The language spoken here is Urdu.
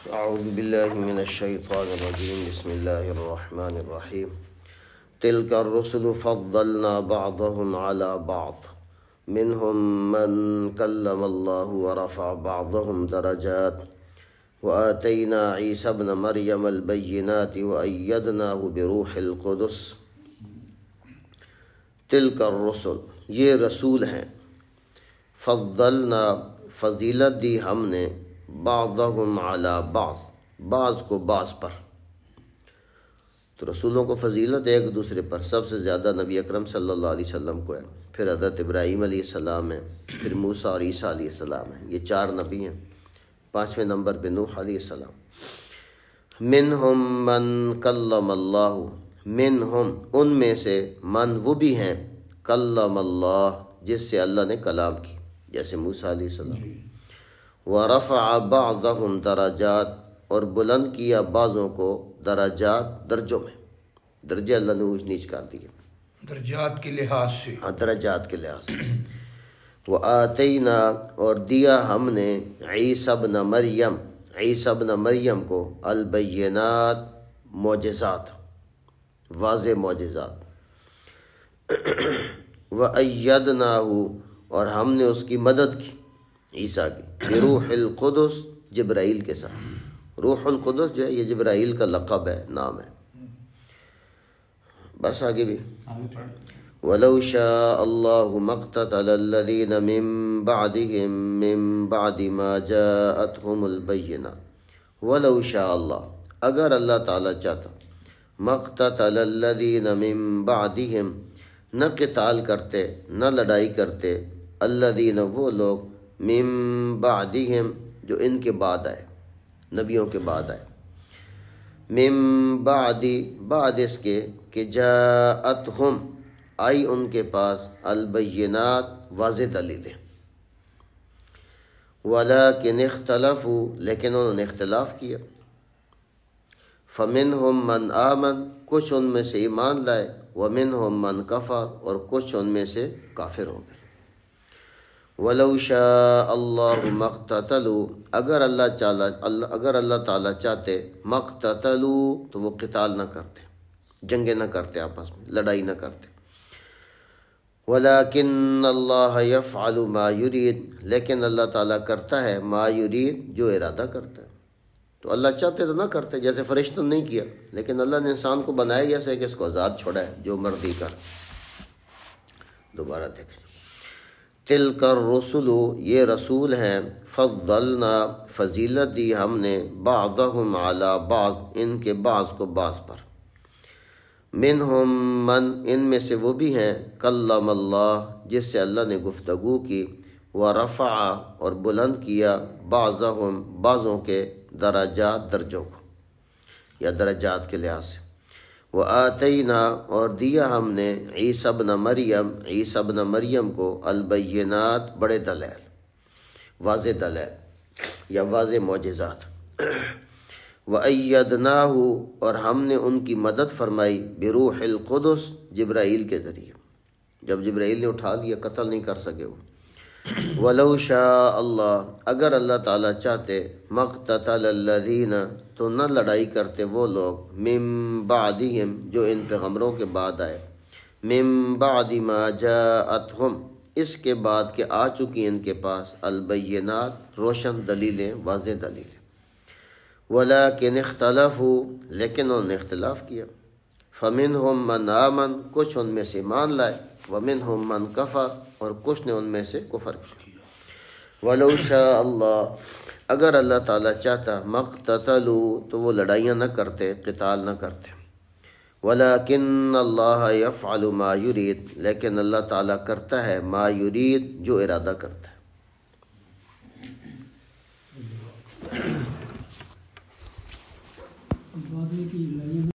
اعوذ باللہ من الشیطان الرجیم بسم اللہ الرحمن الرحیم تلک الرسل فضلنا بعضهم على بعض منهم من کلم اللہ ورفع بعضهم درجات وآتینا عیسی ابن مریم البینات وأیدناه بروح القدس۔ تلک الرسل، یہ رسول ہیں، فضلنا، فضیلت دی ہم نے، بعضهم علی بعض، بعض کو بعض پر۔ تو رسولوں کو فضیلت ایک دوسرے پر سب سے زیادہ نبی اکرم صلی اللہ علیہ وسلم کو ہے، پھر حضرت ابراہیم علیہ السلام ہے، پھر موسیٰ اور عیسیٰ علیہ السلام ہیں، یہ 4 نبی ہیں۔ 5ویں نمبر پہ نوح علیہ السلام۔ منہم من کلم اللہ، منہم ان میں سے، من وہ بھی ہیں، کلم اللہ جس سے اللہ نے کلام کی، جیسے موسیٰ علیہ السلام۔ ورفع بعضهم درجات، اور بلند کیا بعضوں کو درجات، درجوں میں، درجے اللہ نے اونچ نیچ کر دیے درجات کے لحاظ سے، ہاں درجات کے لحاظ سے۔ وآتینا، اور دیا ہم نے، عیسی ابن مریم، عیسی ابن مریم کو، البینات، معجزات، واضح معجزات۔ وأیدناہ، اور ہم نے اس کی مدد کی، عیسیٰ کی، بروح القدس، جبرائیل کے ساتھ۔ روح القدس جو ہے یہ جبرائیل کا لقب ہے، نام ہے۔ بس آگے بھی وَلَوْ شَاءَ اللَّهُ مَا اقْتَتَلَ الَّذِينَ مِن بَعْدِهِم مِّن بَعْدِ مَا جَاءَتْهُمُ الْبَيِّنَاتُ۔ وَلَوْ شَاءَ اللَّهُ، اگر اللہ تعالیٰ چاہتا، مَا اقْتَتَلَ الَّذِينَ مِن بَعْدِهِم، نہ قتال کرتے، نہ لڑائی کرتے، الَّذِينَ وہ لوگ، من بعدہم جو ان کے بعد آئے، نبیوں کے بعد آئے، من بعد، بعد اس کے کہ جاءتہم، آئی ان کے پاس، البینات، واضح دلیلیں۔ ولیکن اختلفوا، لیکن انہوں نے اختلاف کیا۔ فمنہم من آمن، کچھ ان میں سے ایمان لائے، ومنہم من کفر، اور کچھ ان میں سے کافر ہو گئے۔ وَلَوْ شَاءَ اللَّهُ مَا اقْتَتَلُوا، اگر اللہ تعالیٰ چاہتے، مَا اقْتَتَلُوا، تو وہ قتال نہ کرتے، جنگیں نہ کرتے، آپس میں لڑائی نہ کرتے۔ وَلَكِنَّ اللَّهَ يَفْعَلُ مَا يُرِيدُ، لیکن اللہ تعالیٰ کرتا ہے، ما یرید، جو ارادہ کرتا ہے۔ تو اللہ چاہتے تو نہ کرتے، جیسے فرشتوں نے نہیں کیا، لیکن اللہ نے انسان کو بنایا ایسے کہ اس کو آزاد چھوڑا ہے، جو مرضی کر۔ دوبارہ دیکھیں، تلک الرسل، یہ رسول ہیں، فضلنا، فضیلت دی ہم نے، بعضهم علی بعض، ان کے بعض کو بعض پر۔ منہم من، ان میں سے وہ بھی ہیں، کلم اللہ جس سے اللہ نے گفتگو کی، ورفع، اور بلند کیا، بعضهم بعضوں کے، درجات، درجوں کو، یا درجات کے لحاظ سے۔ وآتینا، اور دیا ہم نے، عیسی ابن مریم، عیسی ابن مریم کو، البینات، بڑے دلائل، واضح دلائل یا واضح معجزات۔ وأیدناہ، اور ہم نے ان کی مدد فرمائی، بروح القدس، جبرائیل کے ذریعے، جب جبرائیل نے اٹھا لیا، قتل نہیں کر سکے وہ۔ وَلَوْ شَاءَ اللَّهُ، اگر اللہ تعالیٰ چاہتے، مَا اقْتَتَلَ الَّذِينَ، تو نہ لڑائی کرتے وہ لوگ، من بعدہم، جو ان پیغمبروں کے بعد آئے، من بعد ما جاءتہم، اس کے بعد کہ آ چکی ان کے پاس، البینات، روشن دلیلیں، واضح دلیلیں۔ ولیکن اختلفوا، لیکن انہوں نے اختلاف کیا۔ فمنہم من آمن، کچھ ان میں سے ایمان لائے، ومنہم من کفر، اور کچھ نے ان میں سے کفر کیا۔ وَلَوْ شَاءَ اللَّهُ، اگر اللہ تعالیٰ چاہتا، مَا اقْتَتَلُوا، تو وہ لڑائیاں نہ کرتے، قتال نہ کرتے۔ وَلَكِنَّ اللَّهَ يَفْعَلُ مَا يُرِيدُ، لیکن اللہ تعالیٰ کرتا ہے، ما یرید، جو ارادہ کرتا ہے۔